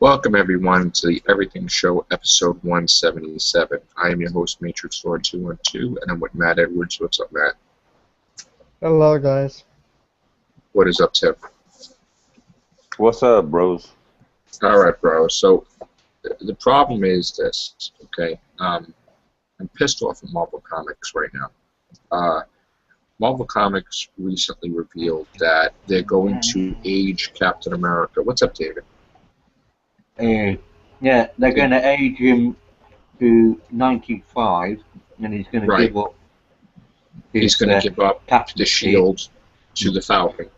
Welcome everyone to the Everything Show, episode 177. I am your host, Matrix Lord 212, and I'm with Matt Edwards. What's up, Matt? Hello, guys. What is up, Tim? What's up, bros? All right, bro. So the problem is this, okay? I'm pissed off at Marvel Comics right now. Marvel Comics recently revealed that they're going to age Captain America. What's up, David? Yeah, they're going to age him to 95, and he's going to Right. give up. He's going to give up Captain the shield to the Falcon.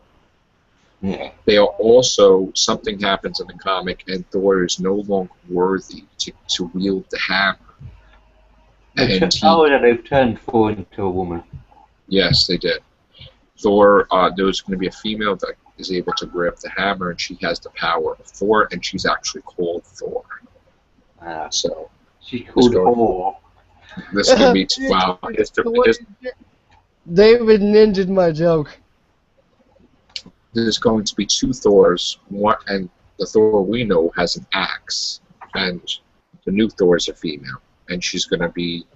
Yeah. They are also, something happens in the comic, and Thor is no longer worthy to wield the hammer. And They've turned Thor into a woman. Yes, they did. Thor, there's going to be a female that is able to grab the hammer, and she has the power of Thor, and she's actually called Thor. So she's called Thor. This is going to be wow. David ninja'd my joke. There's going to be two Thors, one, and the Thor we know has an axe, and the new Thor is a female, and she's going to be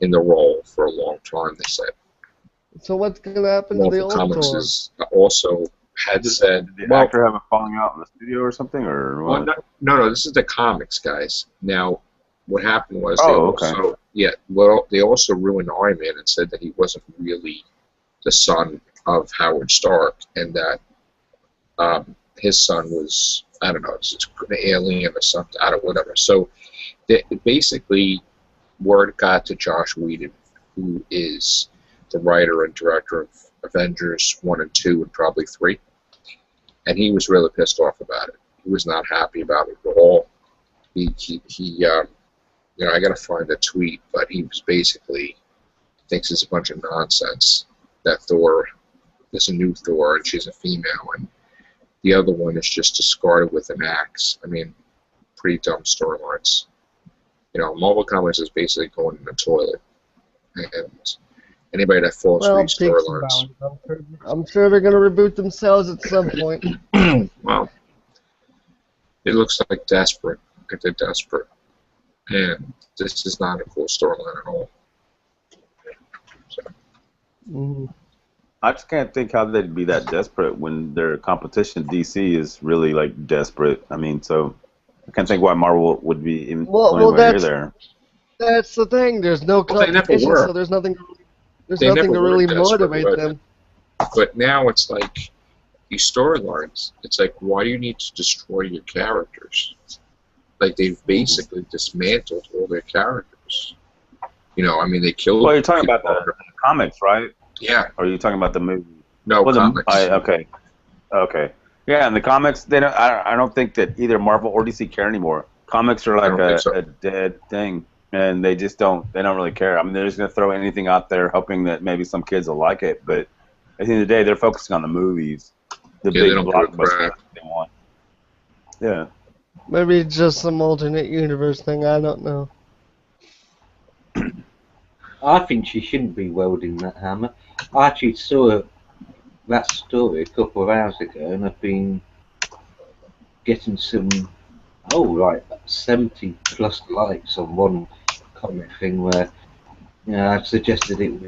in the role for a long time, they said. So what's going to happen to the Marvel old Comics Thor? is also had said... Did the actor have a falling out in the studio or something, or what? Well, no, this is the comics, guys. Now, what happened was they also ruined Iron Man and said that he wasn't really the son of Howard Stark, and that his son was, I don't know, it's an alien or something, I don't know, whatever. So basically, word got to Josh Whedon, who is the writer and director of Avengers 1 and 2 and probably 3, and he was really pissed off about it. He was not happy about it at all. He you know, I gotta find a tweet, but he was basically thinks it's a bunch of nonsense that Thor is a new Thor and she's a female, and the other one is just discarded with an axe. I mean, pretty dumb storylines. You know, Marvel Comics is basically going in the toilet, and anybody that falls for these storylines. I'm sure they're going to reboot themselves at some point. Well, it looks like desperate. They're desperate. And this is not a cool storyline at all. So. I just can't think how they'd be that desperate when their competition, DC, is really, like, desperate. I mean, so I can't think why Marvel would be even going near there. That's the thing. There's no competition, so there's nothing to really motivate them. But now it's like these storylines. It's like, why do you need to destroy your characters? Like, they've basically dismantled all their characters. You know, I mean, they killed... Well, you're talking about the comics, right? Yeah. Or are you talking about the movie? No, comics. Okay. Yeah, in the comics, they don't. I don't think that either Marvel or DC care anymore. Comics are like a dead thing, and they just don't. They don't really care. I mean, they're just gonna throw anything out there, hoping that maybe some kids will like it. But at the end of the day, they're focusing on the movies, the big blockbusters they want. Yeah. Maybe it's just some alternate universe thing. I don't know. I think she shouldn't be wielding that hammer. I actually saw that story a couple of hours ago, and I've been getting some, 70 plus likes on one comic thing where, you know, I've suggested it.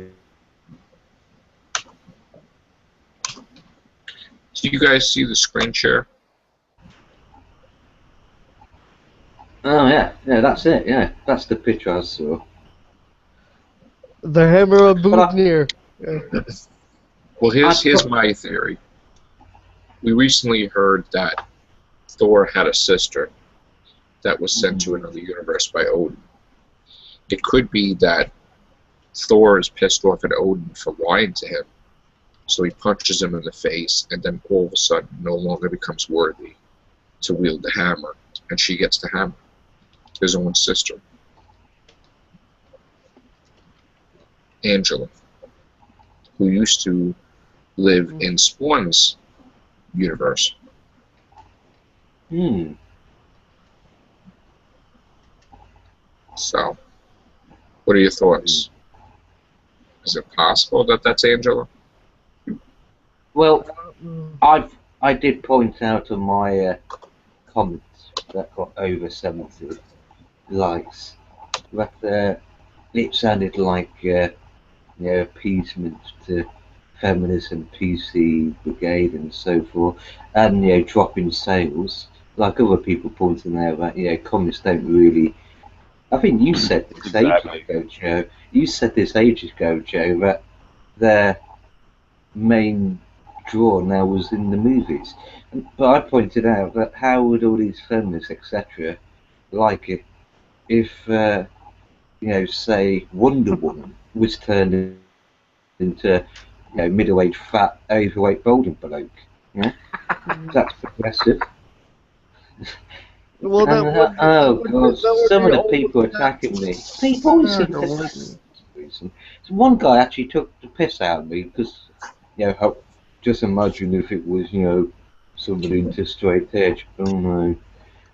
Do you guys see the screen share? Oh yeah, that's it. Yeah, that's the picture I saw. The hammer of Bootnir. Well, here's my theory. We recently heard that Thor had a sister that was sent to another universe by Odin. It could be that Thor is pissed off at Odin for lying to him, so he punches him in the face, and then all of a sudden no longer becomes worthy to wield the hammer, and she gets the hammer. His own sister. Angela, who used to live in Spawn's universe. So, what are your thoughts? Is it possible that that's Angela? Well, I did point out in my comments that got over 70 likes. But it sounded like appeasement to feminism, PC Brigade, and so forth, and dropping sales. Like other people pointing out that communists don't really. I think you said this ages ago, Joe. You said this ages ago, Joe, that their main draw now was in the movies. But I pointed out that how would all these feminists, etc., like it if, say Wonder Woman was turned into, middle-aged, fat, overweight, balding bloke? Yeah, that's progressive. Well, and, oh god, some of the people attacking me. People always seem to attack me. So one guy actually took the piss out of me because, just imagine if it was, somebody into straight edge. Oh no.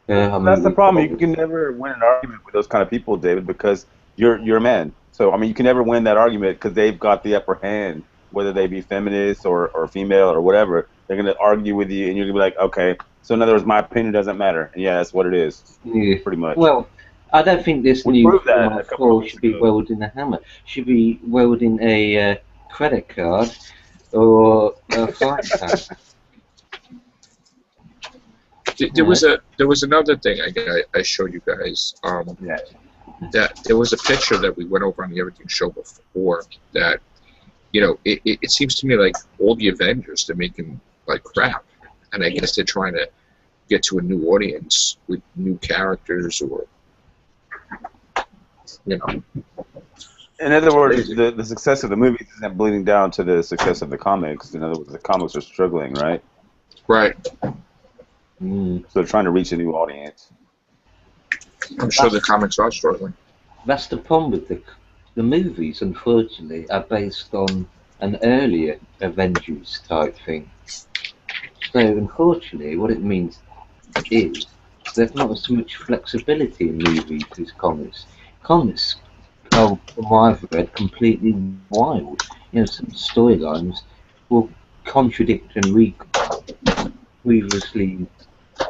That's the problem. You can never win an argument with those kind of people, David, because you're a man. So I mean, you can never win that argument because they've got the upper hand, whether they be feminist or female or whatever. They're gonna argue with you, and you're gonna be like, okay. So in other words, my opinion doesn't matter, and yeah, that's what it is. Yeah. Pretty much. Well, I don't think this new film of Thor should be wielding a hammer. Should be wielding a credit card or a flight camera. There was another thing I showed you guys. That there was a picture that we went over on the Everything Show before. That it seems to me like all the Avengers, they're making like crap, and I guess they're trying to get to a new audience with new characters, or In other words, the success of the movies isn't bleeding down to the success of the comics. In other words, the comics are struggling, right? Right. So they're trying to reach a new audience. I'm sure the comics are struggling. That's the problem with the movies, unfortunately, are based on an earlier Avengers type thing. So, unfortunately, what it means is there's not as much flexibility in movies as comics. Comics are, from what I've read, completely wild. Some storylines will contradict and previously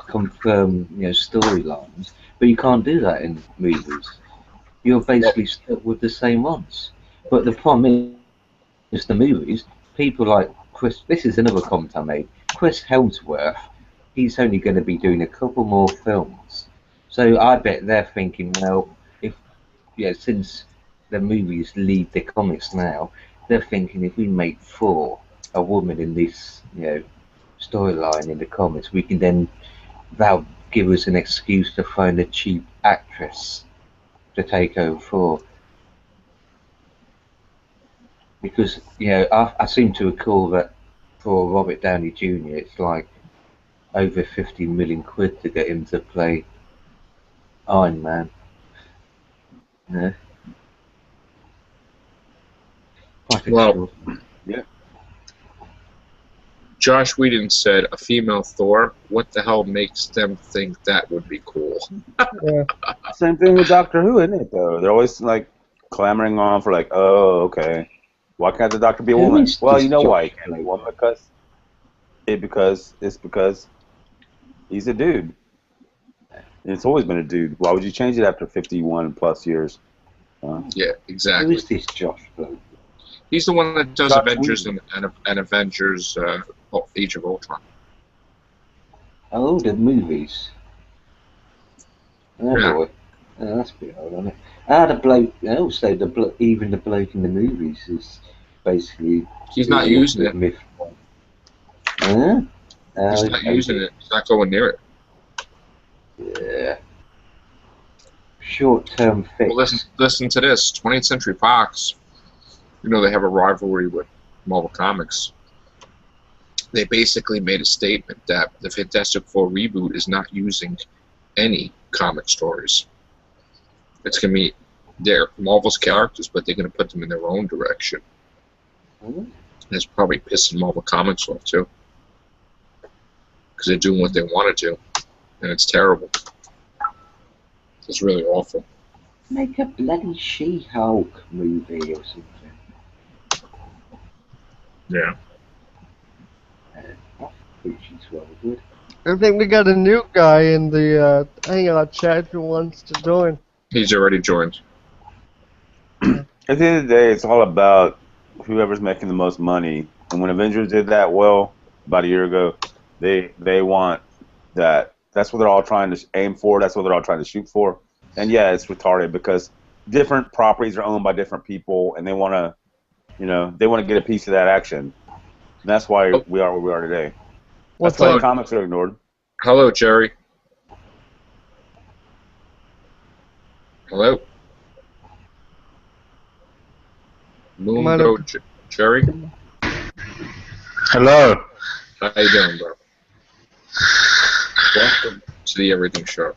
confirm storylines, but you can't do that in movies. You're basically stuck with the same ones. But the problem is the movies, people like Chris, this is another comment I made, Chris Hemsworth, he's only going to be doing a couple more films. So I bet they're thinking, well, since the movies lead the comics now, they're thinking if we make Thor a woman in this, storyline in the comics, we can then, that'll give us an excuse to find a cheap actress to take over Thor. Because, I seem to recall that for Robert Downey Jr., it's like over 50 million quid to get him to play Iron Man. Yeah. Well, yeah. Josh Whedon said, a female Thor, what the hell makes them think that would be cool? Yeah. Same thing with Doctor Who, isn't it, though? They're always, like, clamoring on for, like, oh, okay. Why can't the Doctor be a woman? Well, you know why he can't be a woman, because he's a dude. And it's always been a dude. Why would you change it after 51 plus years? Yeah, exactly. Who is this Josh bloke? He's the one that does Avengers and Avengers Age of Ultron. Oh, the movies. Oh, yeah. Boy. Oh, that's a bit old, isn't it? The bloke, also, even the bloke in the movies is basically... He's not using it. Myth. He's not using it. He's not going near it. Yeah. Short-term fix. Well, listen to this. 20th Century Fox, they have a rivalry with Marvel Comics. They basically made a statement that the Fantastic Four reboot is not using any comic stories. It's going to be Marvel's characters, but they're going to put them in their own direction. And it's probably pissing Marvel Comics off, too. Because they're doing what they want to do. And it's terrible. It's really awful. Make a bloody She-Hulk movie or something. Yeah. I think she's well good. I think we got a new guy in the Hangout chat who wants to join. He's already joined. At the end of the day, it's all about whoever's making the most money. And when Avengers did that well about a year ago, they want that. That's what they're all trying to aim for. That's what they're all trying to shoot for. And yeah, it's retarded because different properties are owned by different people, and they want to, they want to get a piece of that action. And that's why we are where we are today. That's why the comics are ignored. Hello, Jery. Hello. Mongoo, Jery. Hello. How you doing, bro? Welcome to the Everything Show.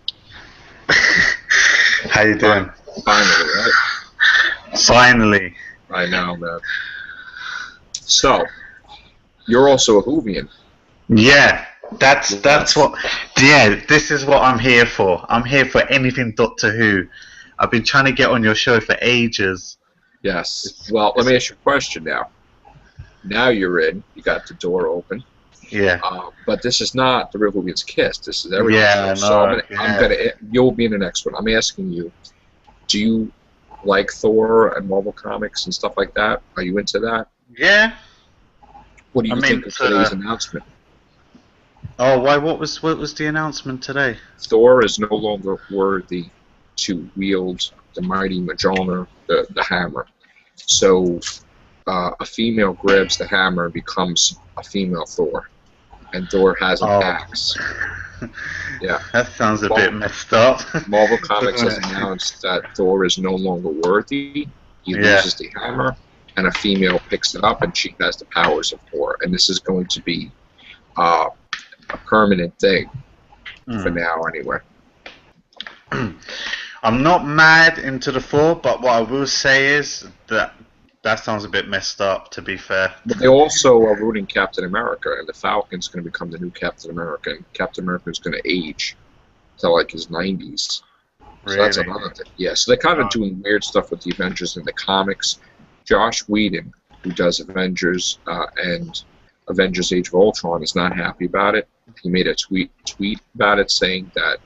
How you doing? Finally, right? Finally. I know, man. So, you're also a Whovian. Yeah, that's what. Yeah, this is what I'm here for. I'm here for anything Doctor Who. I've been trying to get on your show for ages. Yes. Well, let me ask you a question now. Now you're in. You got the door open. Yeah. But this is not the Real Whovians Kiss. This is Everything. Yeah, no, so I'm gonna. You'll be in the next one. I'm asking you. Do you like Thor and Marvel Comics and stuff like that? Are you into that? Yeah. What do you think of today's announcement? Oh, why? What was the announcement today? Thor is no longer worthy to wield the mighty Mjolnir, the hammer. So a female grabs the hammer and becomes a female Thor, and Thor has an axe. Yeah, that sounds a bit messed up. Marvel Comics has announced that Thor is no longer worthy. He loses the hammer, and a female picks it up, and she has the powers of Thor. And this is going to be a permanent thing for now, anyway. I'm not mad into the Thor, but what I will say is that sounds a bit messed up, to be fair. But they also are rooting Captain America, and the Falcon's going to become the new Captain America, and Captain America is going to age to like his 90s. So that's another thing. Yeah, so they're kind of doing weird stuff with the Avengers in the comics. Josh Whedon, who does Avengers and Avengers Age of Ultron, is not happy about it. He made a tweet about it saying that,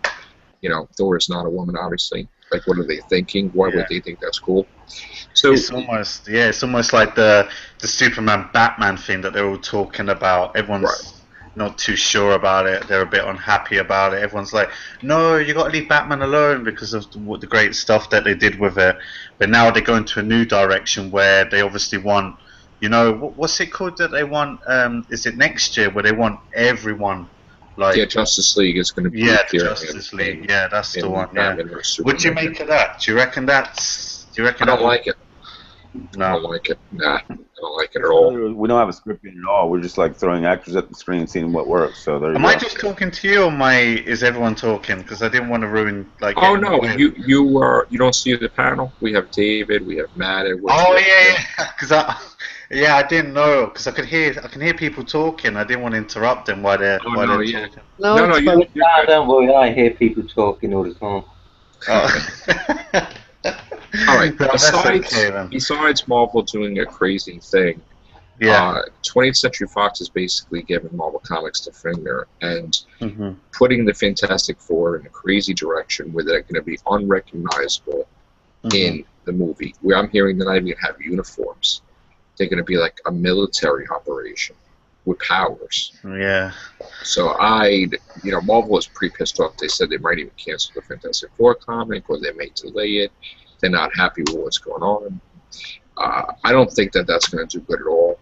Thor is not a woman, obviously. Like, what are they thinking? Why would they think that's cool? So it's almost like the Superman Batman thing that they're all talking about. Everyone's not too sure about it. They're a bit unhappy about it. Everyone's like, no, you got to leave Batman alone because of the great stuff that they did with it. But now they're going to a new direction where they obviously want, what's it called that they want? Is it next year where they want everyone? Like, Justice League is going to be Justice League. Yeah, that's the one. Yeah. What do you make of that? Do you reckon that's? I don't like it. No. I don't like it. Nah, I don't like it at all. We don't have a script at all. We're just like throwing actors at the screen and seeing what works. So there you go. Am I just talking to you, or is everyone talking? Because I didn't want to ruin like. Oh no, you don't see the panel. We have David. We have Matt. Because I didn't know because I can hear people talking. I didn't want to interrupt them while they're talking. No, don't worry. I hear people talking all the time. Oh. All right. Besides Marvel doing a crazy thing, 20th Century Fox is basically giving Marvel Comics the finger and putting the Fantastic Four in a crazy direction where they're going to be unrecognizable in the movie. Where I'm hearing they're not even going to have uniforms. They're going to be like a military operation with powers. Yeah. So Marvel was pretty pissed off. They said they might even cancel the Fantastic Four comic or they may delay it. They're not happy with what's going on. I don't think that's going to do good at all.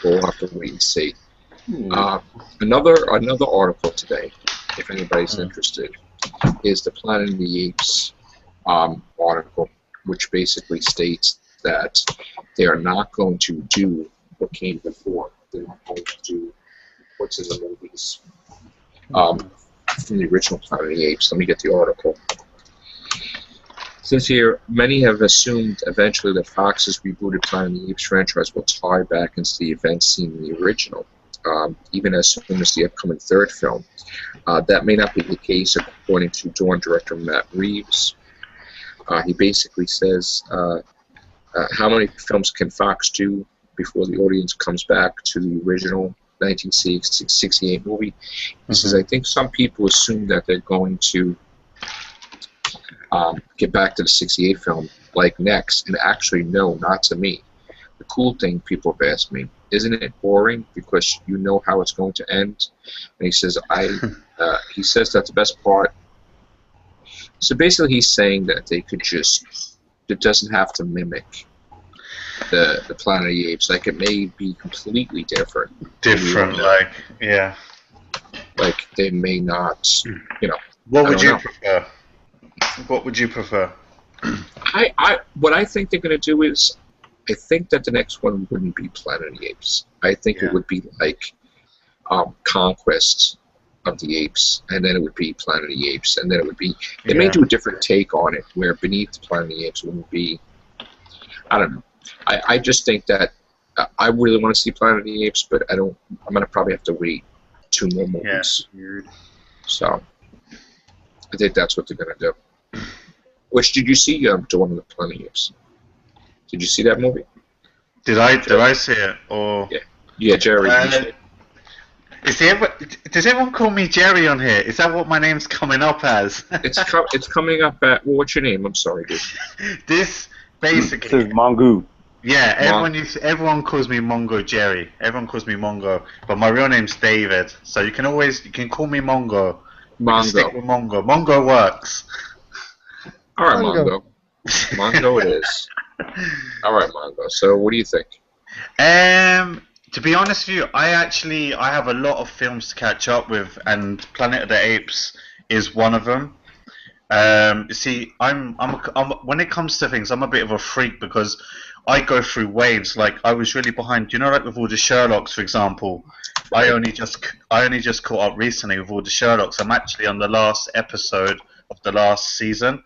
We'll have to wait and see. Another article today, if anybody's interested, is the Planet of the Apes article, which basically states that they are not going to do what came before. They're not going to do what's in the movies from the original Planet of the Apes. Let me get the article. Since here, many have assumed eventually that Fox's rebooted Planet of the Apes franchise will tie back into the events seen in the original, even as soon as the upcoming third film. That may not be the case, according to Dawn director Matt Reeves. He basically says, how many films can Fox do before the audience comes back to the original 1968 movie. He says, I think some people assume that they're going to get back to the 68 film like next, and actually, no, not to me. The cool thing people have asked me, isn't it boring because you know how it's going to end? And he says, he says that the best part. So basically, he's saying that they could just, it doesn't have to mimic the Planet of the Apes. Like, it may be completely different. Like, yeah. Like, they may not, you know. What would you prefer? What would you prefer? What I think they're going to do is, I think that the next one wouldn't be Planet of the Apes. I think it would be like Conquest of the Apes, and then it would be Planet of the Apes, and then it would be. They may do a different take on it, where beneath the Planet of the Apes wouldn't be. I don't know. I just think that I really want to see Planet of the Apes, but I don't. I'm gonna probably have to wait 2 more movies. Yeah. So I think that's what they're gonna do. Which did you see? To one of the Planet of the Apes. Did you see that movie? Did I see it? Or yeah, Jery. Does everyone call me Jery on here? Is that what my name's coming up as? It's coming up at. Well, what's your name? I'm sorry, dude. This is Mongoo. Yeah, everyone calls me Mongoo Jery. Everyone calls me Mongoo, but my real name's David. So you can call me Mongoo. Stick with Mongoo. Mongoo works. All right, Mongoo. Mongoo it is. All right, Mongoo. So, what do you think? To be honest with you, I have a lot of films to catch up with, and Planet of the Apes is one of them. See, I'm when it comes to things, I'm a bit of a freak because I go through waves. Like, I was really behind, you know, like with all the Sherlocks, for example. I only just caught up recently with all the Sherlocks. I'm actually on the last episode of the last season.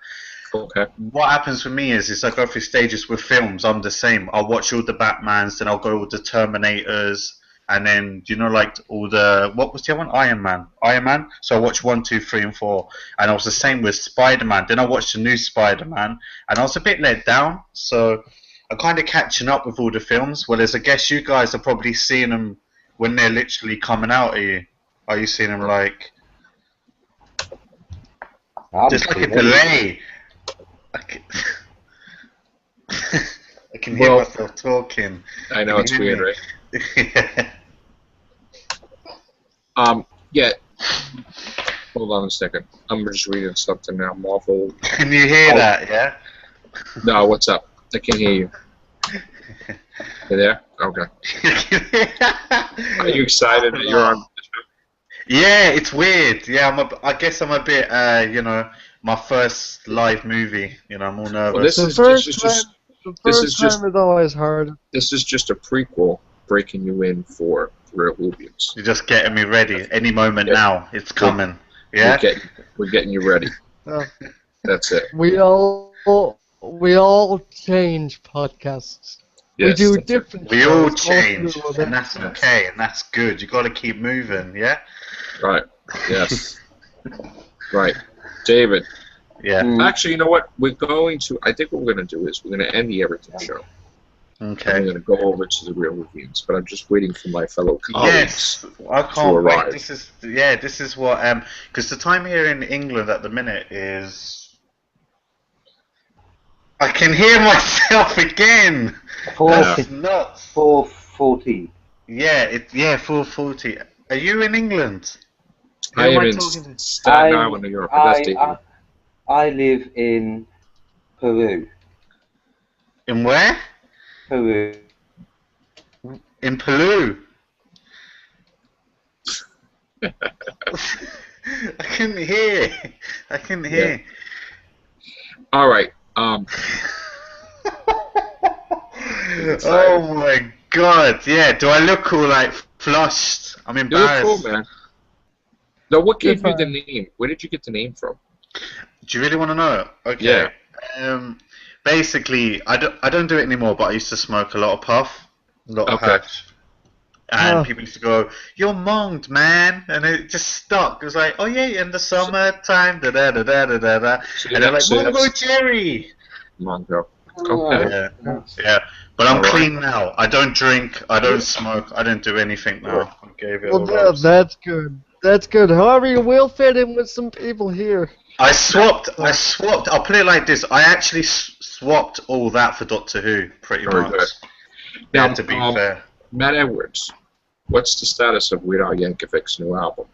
Okay. What happens for me is I go through stages with films. I'm the same. I'll watch all the Batmans, then I'll go with the Terminators, and then, you know, like all the, what was the other one? Iron Man. So I watched 1, 2, 3, and 4, and I was the same with Spider-Man. Then I watched the new Spider-Man, and I was a bit let down. So I'm kind of catching up with all the films. Whereas I guess you guys are probably seeing them when they're literally coming out. Are you seeing them like just like a delay? I can hear myself talking. I know, it's weird, right? Yeah. Hold on a second. I'm just reading something now. Marvel. Can you hear that? Yeah. No, what's up? I can hear you. You there? Okay. Are you excited that you're on the show? Yeah, it's weird. Yeah, I guess I'm a bit, you know, my first live movie. You know, I'm all nervous. Well, the first time is always hard. This is just a prequel breaking you in for real Whovians. You're just getting me ready. Any moment now, it's coming. Yeah? We're getting you ready. That's it. We all change podcasts. Yes, we do different. We all change, and that's okay, and that's good. You got to keep moving, yeah. Right. Yes. Right. David. Yeah. Actually, you know what? I think what we're going to do is we're going to end the Everything Show. Okay. I'm going to go over to the real Whovians, but I'm just waiting for my fellow colleagues. Yes, I can't wait. This is what because the time here in England at the minute is. I can hear myself again. That's nuts. 4:40. Yeah, 4:40. Are you in England? I am in Staten Island, New York. I live in Peru. In where? Peru. In Peru. I couldn't hear. Yeah. All right. Oh my God! Yeah. Do I look all like flushed? I'm embarrassed. You look cool, man. Now, what gave you the name? Where did you get the name from? Do you really want to know? Okay. Yeah. Basically, I don't do it anymore, but I used to smoke a lot of puff, a lot of hash. And people used to go, "You're monged, man," and it just stuck. It was like, "Oh yeah, in the summertime, da da da da da da," and they're like, "Mongoo Jery." Mongoo. Okay. Yeah. But I'm clean now. I don't drink. I don't smoke. I don't do anything now. I gave it all up. That's good. That's good. However, you will fit in with some people here. I swapped. I'll put it like this. I actually swapped all that for Doctor Who, pretty much. Good. Now, to be fair. Matt Edwards, what's the status of Weird Al Yankovic's new album?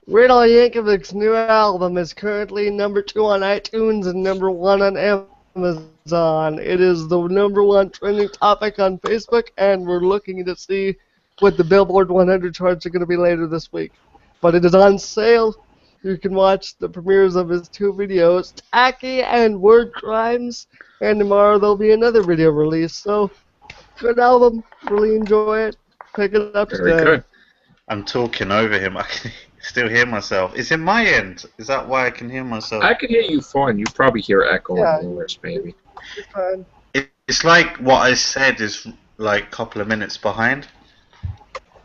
Weird Al Yankovic's new album is currently #2 on iTunes and #1 on Amazon. It is the #1 trending topic on Facebook, and we're looking to see what the Billboard 100 charts are going to be later this week. But it is on sale. You can watch the premieres of his 2 videos, Tacky and Word Crimes, and tomorrow there'll be another video release. So, good album. Really enjoy it. Pick it up today. Very good. I'm talking over him. I can still hear myself. Is it my end? Is that why I can hear myself? I can hear you fine. You probably hear echo and noise, maybe. You're fine. It's like what I said is like a couple of minutes behind.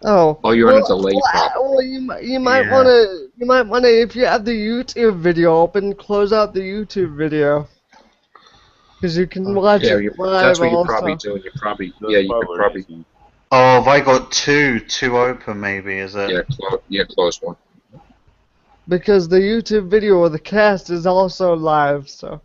Oh. Oh, you're on a delay pop. Well, you might wanna if you have the YouTube video open, close out the YouTube video. Because you can watch it live. That's what you're probably doing. You probably you could probably. Oh, have I got two open? Maybe is it? Yeah, close one. Because the YouTube video or the cast is also live, so.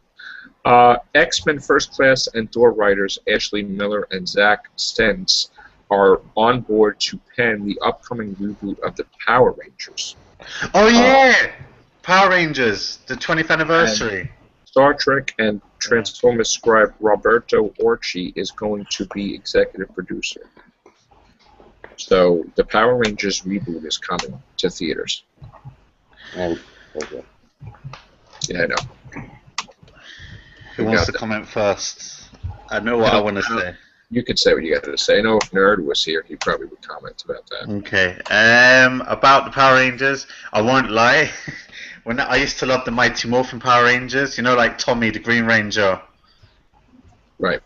X-Men First Class and Thor writers Ashley Miller and Zach Stentz are on board to pen the upcoming reboot of the Power Rangers. Oh yeah, Power Rangers, the 20th anniversary. Star Trek and Transformers scribe Roberto Orci is going to be executive producer. So the Power Rangers reboot is coming to theaters. Oh, okay. Yeah, I know. Who wants to comment first? I know what I want to say. You could say what you got to say. I know if Nerd was here, he probably would comment about that. Okay. About the Power Rangers, I won't lie. When I used to love the Mighty Morphin Power Rangers, you know, like Tommy the Green Ranger. Right.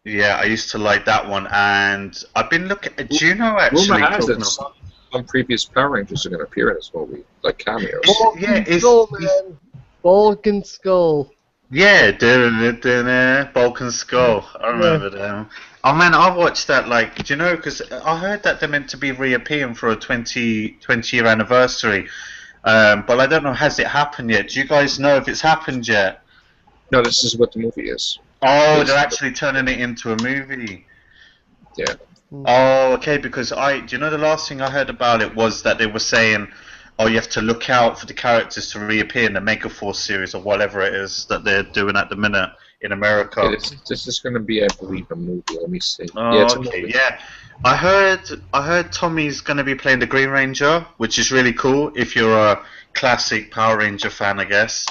Yeah, I used to like that one, and I've been looking. Do you know actually? Rumor has it some previous Power Rangers are going to appear in this movie, like cameos. Bulk and Skull. Yeah, Bulk and Skull. I remember them. Oh man, I watched that. Like, do you know? Because I heard that they're meant to be reappearing for a 20-year anniversary. But I don't know. Has it happened yet? Do you guys know if it's happened yet? No, this is what the movie is. Oh, they're actually turning it into a movie. Yeah. Oh, okay. Because do you know the last thing I heard about it was that they were saying, oh, you have to look out for the characters to reappear in the Megaforce series or whatever it is that they're doing at the minute in America. Yeah, this is going to be, I believe, a movie. Let me see. Oh, yeah, okay. Yeah. I heard Tommy's going to be playing the Green Ranger, which is really cool. If you're a classic Power Ranger fan, I guess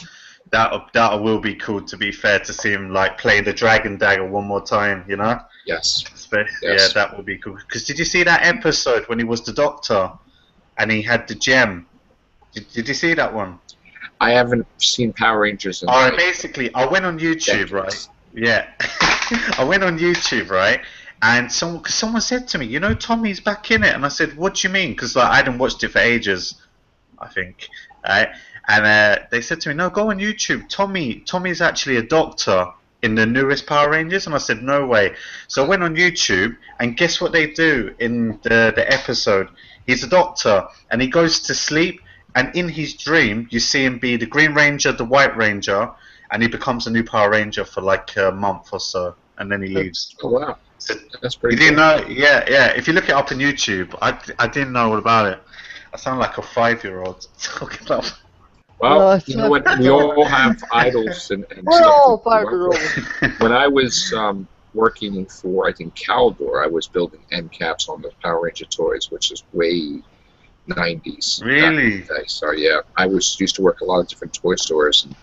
that will be cool. To be fair, to see him like playing the Dragon Dagger one more time, you know? Yes. Yeah, that would be cool. Because did you see that episode when he was the Doctor, and he had the gem? Did you see that one? I haven't seen Power Rangers. Alright, basically, I went on YouTube, right? Yeah, I went on YouTube, right? And someone said to me, you know, Tommy's back in it, and I said, what do you mean? Because like, I hadn't watched it for ages, I think. Right? And they said to me, no, go on YouTube. Tommy's actually a doctor in the newest Power Rangers, and I said, no way. So I went on YouTube, and guess what they do in the episode? He's a doctor, and he goes to sleep, and in his dream, you see him be the Green Ranger, the White Ranger, and he becomes a new Power Ranger for like a month or so, and then he leaves. Oh wow. So that's pretty. You didn't know? Yeah. If you look it up on YouTube, I didn't know all about it. I sound like a 5-year-old talking about. Well, you know what? We all have idols and we're stuff. All 5-year-olds. When I was working for, I think, Caldor, I was building end caps on the Power Ranger toys, which is way 90s. Really? So yeah, I used to work a lot of different toy stores, and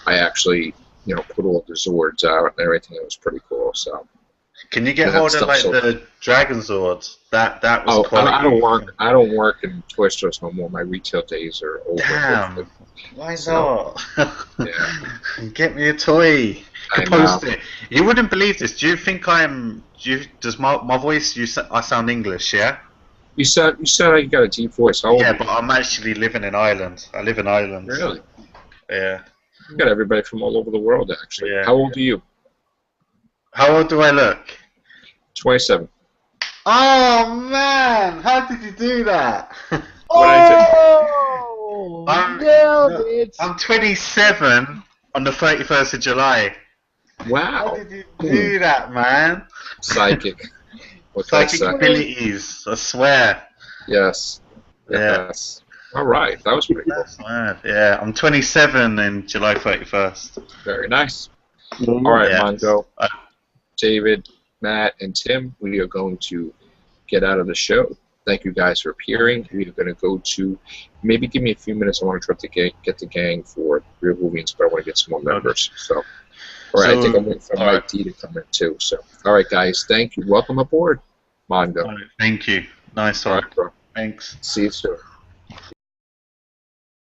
I actually, put all the Zords out and everything. It was pretty cool. So. Can you get hold of like the Dragon Zords? That was quite. I don't work in toy stores no more. My retail days are over. Damn. Why not? Yeah. Get me a toy. Post it. You wouldn't believe this. Do you think does my voice? I sound English, yeah? You said you got a deep voice. How old are you? But I'm actually living in Ireland. I live in Ireland. Really? Yeah. You got everybody from all over the world, actually. Yeah. How old are you? How old do I look? 27. Oh man, how did you do that? Oh! Nailed it! I'm 27 on the 31st of July. Wow. How did you do that, man? Psychic. Psychic abilities, I swear. Yes. Yeah. Yes. All right. That was pretty cool. That's mad. Yeah, I'm 27 in July 31st. Very nice. All right, Yeah. Mongoo, David, Matt, and Tim, we are going to get out of the show. Thank you guys for appearing. We are going to go to, maybe give me a few minutes. I want to try to get the gang for Real Whovians, but I want to get some more members. So, all right, I think I'm waiting for Mike D to come in too. So, all right, guys, thank you. Welcome aboard, Mongoo. Thank you. Nice one. All right, bro. Thanks. See you soon.